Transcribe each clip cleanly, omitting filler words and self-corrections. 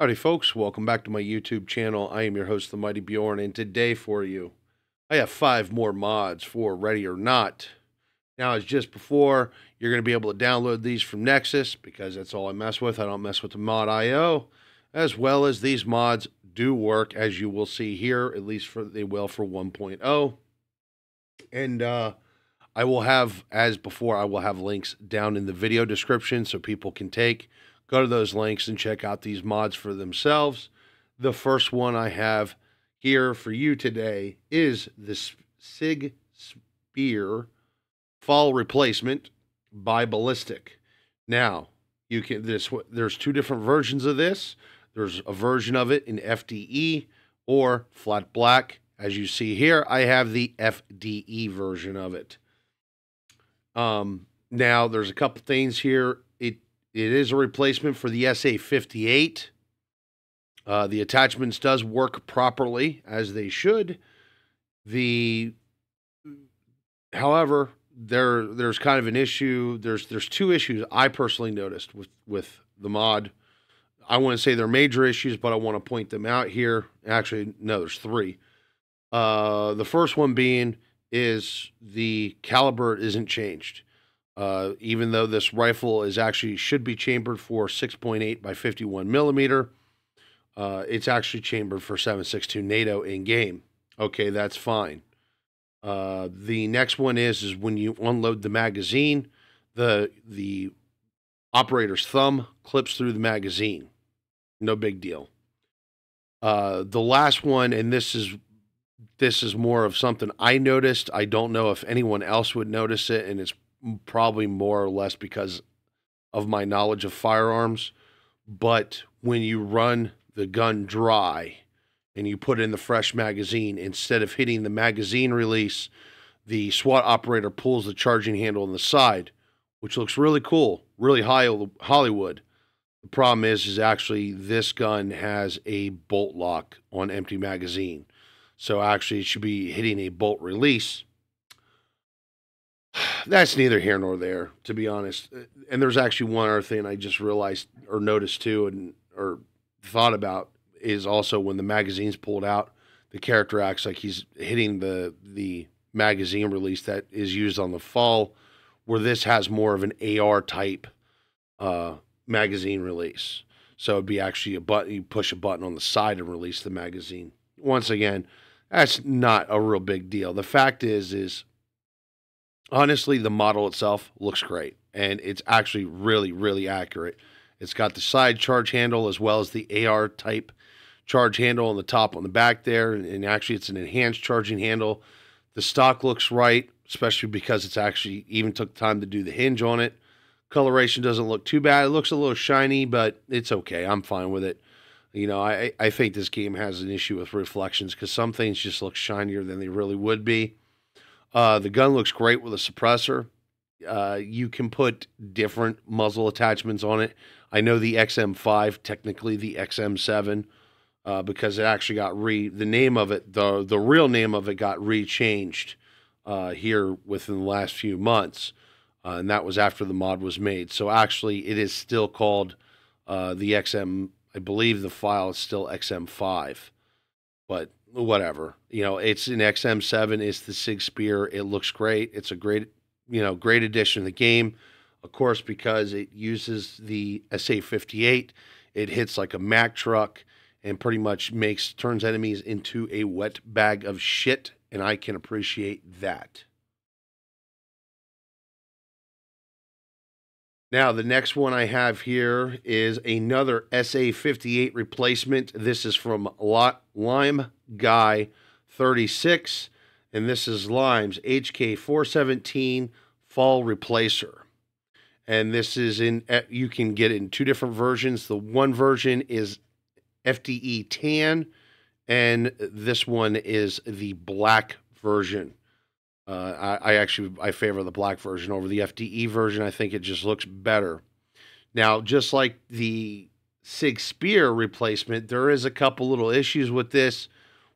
Howdy, folks. Welcome back to my YouTube channel. I am your host, the Mighty Bjorn, and today for you, I have 5 more mods for Ready or Not. Now, as just before, you're going to be able to download these from Nexus because that's all I mess with. I don't mess with the mod IO, as well as these mods do work, as you will see here, at least they will for 1.0. And I will have, as before, I will have links down in the video description so people can go to those links and check out these mods for themselves. The first one I have here for you today is the SIG Spear Fall Replacement by Ballistic. Now, there's 2 different versions of this. There's a version of it in FDE or flat black. As you see here, I have the FDE version of it. Now there's a couple things here. It is a replacement for the SA-58. The attachments does work properly as they should. However, there's kind of an issue. There's 2 issues I personally noticed with the mod. I want to say they're major issues, but I want to point them out here. Actually, no, there's 3. The first one being is the caliber isn't changed. Even though this rifle should be chambered for 6.8 by 51 millimeter, it's actually chambered for 7.62 NATO in game. Okay, that's fine. The next one is when you unload the magazine, the operator's thumb clips through the magazine. No big deal. The last one, and this is more of something I noticed. I don't know if anyone else would notice it, and it's probably more or less because of my knowledge of firearms. But when you run the gun dry and you put in the fresh magazine, instead of hitting the magazine release, the SWAT operator pulls the charging handle on the side, which looks really cool, really high Hollywood. The problem is actually this gun has a bolt lock on empty magazine. So actually it should be hitting a bolt release. That's neither here nor there, to be honest. And there's actually one other thing I just realized or noticed too, or thought about, is also when the magazine's pulled out, the character acts like he's hitting the magazine release that is used on the fall, where this has more of an AR type magazine release. So it'd be actually a button, you push a button on the side and release the magazine. Once again, that's not a real big deal. The fact is honestly, the model itself looks great, and it's actually really, really accurate. It's got the side charge handle as well as the AR type charge handle on the top, on the back there, and actually it's an enhanced charging handle. The stock looks right, especially because it's actually even took time to do the hinge on it. Coloration doesn't look too bad. It looks a little shiny, but it's okay. I'm fine with it. You know, I think this game has an issue with reflections because some things just look shinier than they really would be. The gun looks great with a suppressor. You can put different muzzle attachments on it. I know the XM5, technically the XM7, because it actually got the name of it, the real name of it got rechanged here within the last few months. And that was after the mod was made. So actually it is still called the XM, I believe the file is still XM5, but whatever. You know, it's an XM7, it's the SIG Spear. It looks great. It's a great addition to the game. Of course, because it uses the SA-58, it hits like a Mack truck and pretty much turns enemies into a wet bag of shit, and I can appreciate that. Now, the next one I have here is another SA-58 replacement. This is from Lime Guy 36, and this is Lime's HK417 Fall Replacer. And this is you can get it in 2 different versions. The one version is FDE tan, and this one is the black version. I favor the black version over the FDE version. I think it just looks better. Now, just like the SIG Spear replacement, there is a couple little issues with this.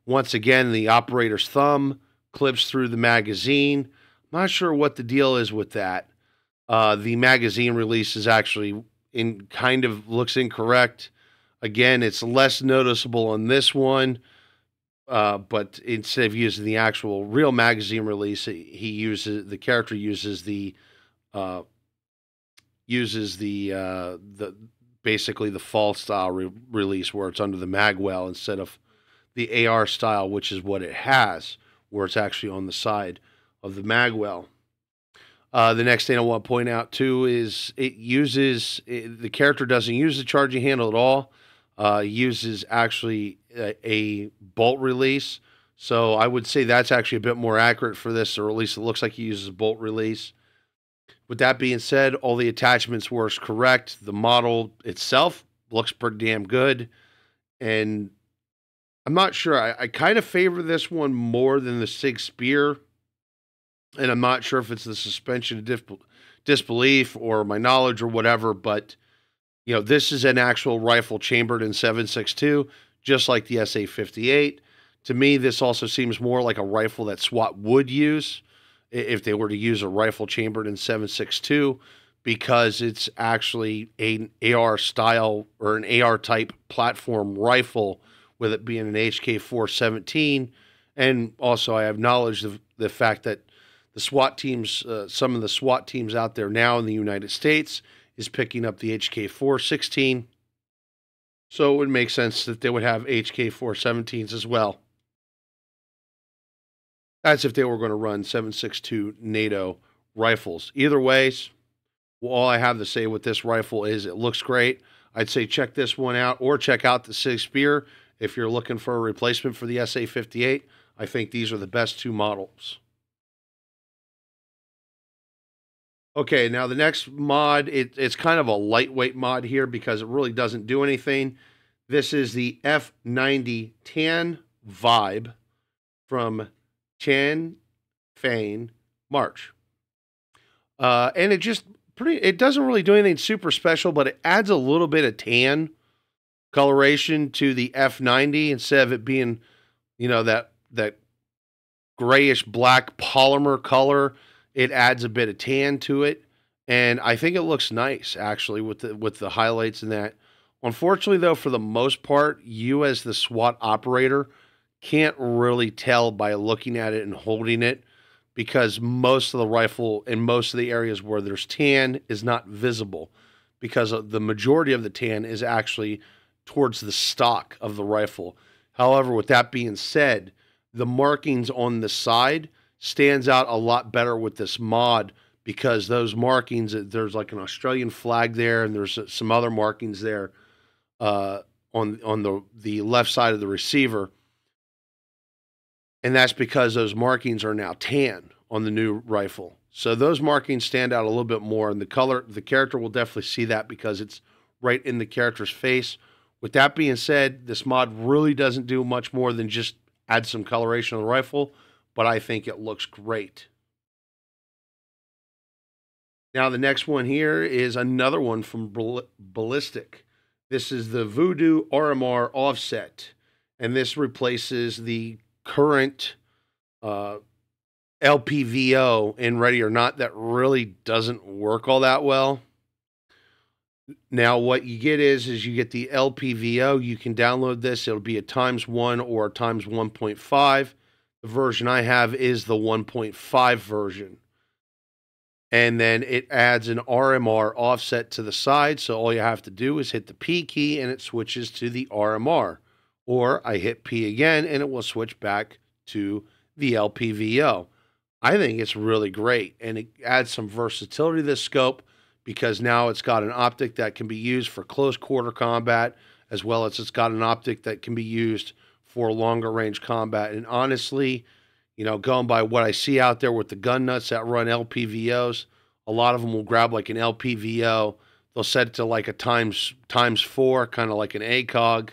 Once again, the operator's thumb clips through the magazine. I'm not sure what the deal is with that. The magazine release is actually looks incorrect. Again, it's less noticeable on this one, but instead of using the actual real magazine release, the character uh, uses the basically the fall style release where it's under the magwell instead of the AR style, which is what it has, where it's actually on the side of the magwell. The next thing I want to point out too is the character doesn't use the charging handle at all. Uses actually a bolt release. So I would say that's actually a bit more accurate for this, or at least it looks like he uses a bolt release. With that being said, all the attachments works correct. The model itself looks pretty damn good. And I'm not sure. I kind of favor this one more than the Sig Spear. And I'm not sure if it's the suspension of disbelief or my knowledge or whatever, but this is an actual rifle chambered in 7.62, just like the SA-58. To me, this also seems more like a rifle that SWAT would use if they were to use a rifle chambered in 7.62, because it's actually an AR style or an AR type platform rifle, with it being an HK417. And also, I have knowledge of the fact that the SWAT teams, some of the SWAT teams out there now in the United States, is picking up the HK416. So it would make sense that they would have HK417s as well. As if they were going to run 7.62 NATO rifles. Either ways, all I have to say with this rifle is it looks great. I'd say check this one out, or check out the Sig Spear if you're looking for a replacement for the SA-58. I think these are the best two models. Okay, now the next mod, it's kind of a lightweight mod here because it really doesn't do anything. This is the F90 Tan Vibe from Chan Fane March. And it doesn't really do anything super special, but it adds a little bit of tan coloration to the F90 instead of it being, that grayish black polymer color. It adds a bit of tan to it, and I think it looks nice actually with the highlights and that. Unfortunately, though, for the most part, you as the SWAT operator can't really tell by looking at it and holding it, because most of the rifle in most of the areas where there's tan is not visible, because the majority of the tan is actually towards the stock of the rifle. However, with that being said, the markings on the side stands out a lot better with this mod, because those markings, there's like an Australian flag there, and there's some other markings there on the left side of the receiver, and that's because those markings are now tan on the new rifle. So those markings stand out a little bit more, and the character will definitely see that because it's right in the character's face. With that being said, this mod really doesn't do much more than just add some coloration on the rifle, but I think it looks great. Now, the next one here is another one from Ballistic. This is the Voodoo RMR Offset, and this replaces the current LPVO in Ready or Not that really doesn't work all that well. Now, what you get is you get the LPVO. You can download this. It'll be a ×1 or a ×1.5. The version I have is the 1.5 version. And then it adds an RMR offset to the side. So all you have to do is hit the P key and it switches to the RMR. Or I hit P again and it will switch back to the LPVO. I think it's really great. And it adds some versatility to this scope, because now it's got an optic that can be used for close quarter combat, as well as it's got an optic that can be used for longer range combat. And honestly, going by what I see out there with the gun nuts that run LPVOs, a lot of them will grab like an LPVO, they'll set it to like a times 4, kind of like an ACOG,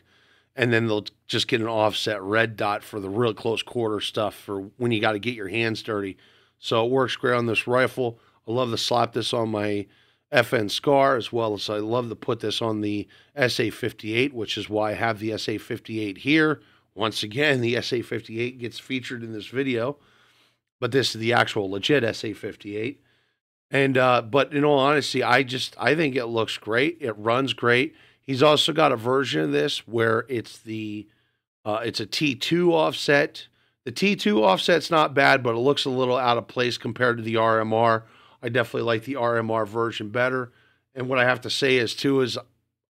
and then they'll just get an offset red dot for the real close quarter stuff for when you got to get your hands dirty. So it works great on this rifle. I love to slap this on my FN Scar, as well as I love to put this on the SA-58, which is why I have the SA-58 here. Once again, the SA-58 gets featured in this video, but this is the actual legit SA-58. And but in all honesty, I think it looks great. It runs great. He's also got a version of this where it's a T2 offset. The T2 offset's not bad, but it looks a little out of place compared to the RMR. I definitely like the RMR version better. And what I have to say is too is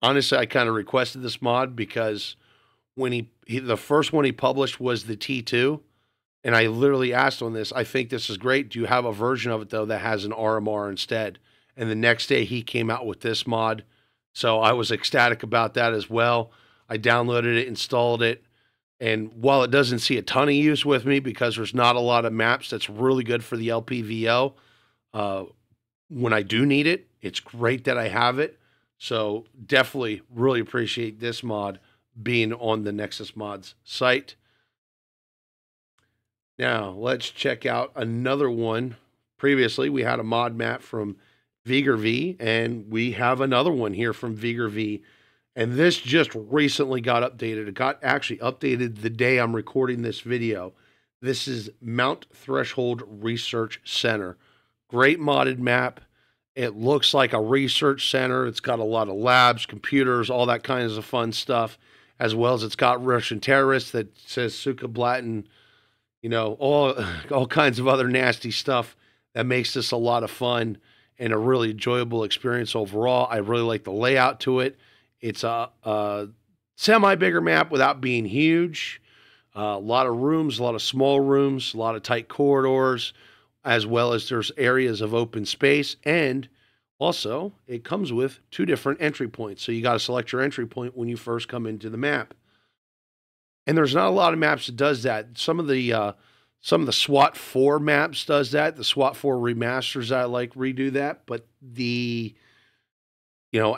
honestly I kind of requested this mod because when the first one he published was the T2, and I literally asked on this, I think this is great. Do you have a version of it though that has an RMR instead? And the next day he came out with this mod. So I was ecstatic about that as well. I downloaded it, installed it, and while it doesn't see a ton of use with me because there's not a lot of maps that's really good for the LPVO, uh, when I do need it, it's great that I have it. So definitely really appreciate this mod being on the Nexus Mods site. Now let's check out another one. Previously, we had a mod map from V, and we have another one here from V. And this just recently got updated. It got actually updated the day I'm recording this video. This is Mount Threshold Research Center. Great modded map. It looks like a research center. It's got a lot of labs, computers, all that kinds of fun stuff, as well as it's got Russian terrorists that says S.W.A.T and, you know, all kinds of other nasty stuff that makes this a lot of fun and a really enjoyable experience overall. I really like the layout to it. It's a semi-bigger map without being huge. A lot of rooms, a lot of small rooms, a lot of tight corridors, as well as there's areas of open space. And also, it comes with 2 different entry points. So you got to select your entry point when you first come into the map. And there's not a lot of maps that does that. Some of the SWAT 4 maps does that. The SWAT 4 remasters I like redo that, but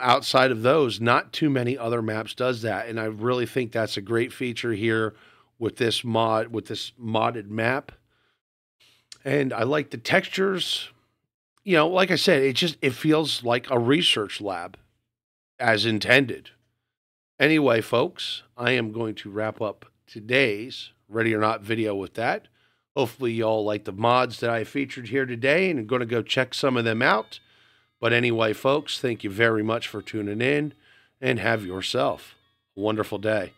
outside of those, not too many other maps does that. And I really think that's a great feature here with this modded map. And I like the textures. You know, like I said, it feels like a research lab as intended. Anyway, folks, I am going to wrap up today's Ready or Not video with that. Hopefully y'all like the mods that I featured here today, and I'm going to go check some of them out. But anyway, folks, thank you very much for tuning in, and have yourself a wonderful day.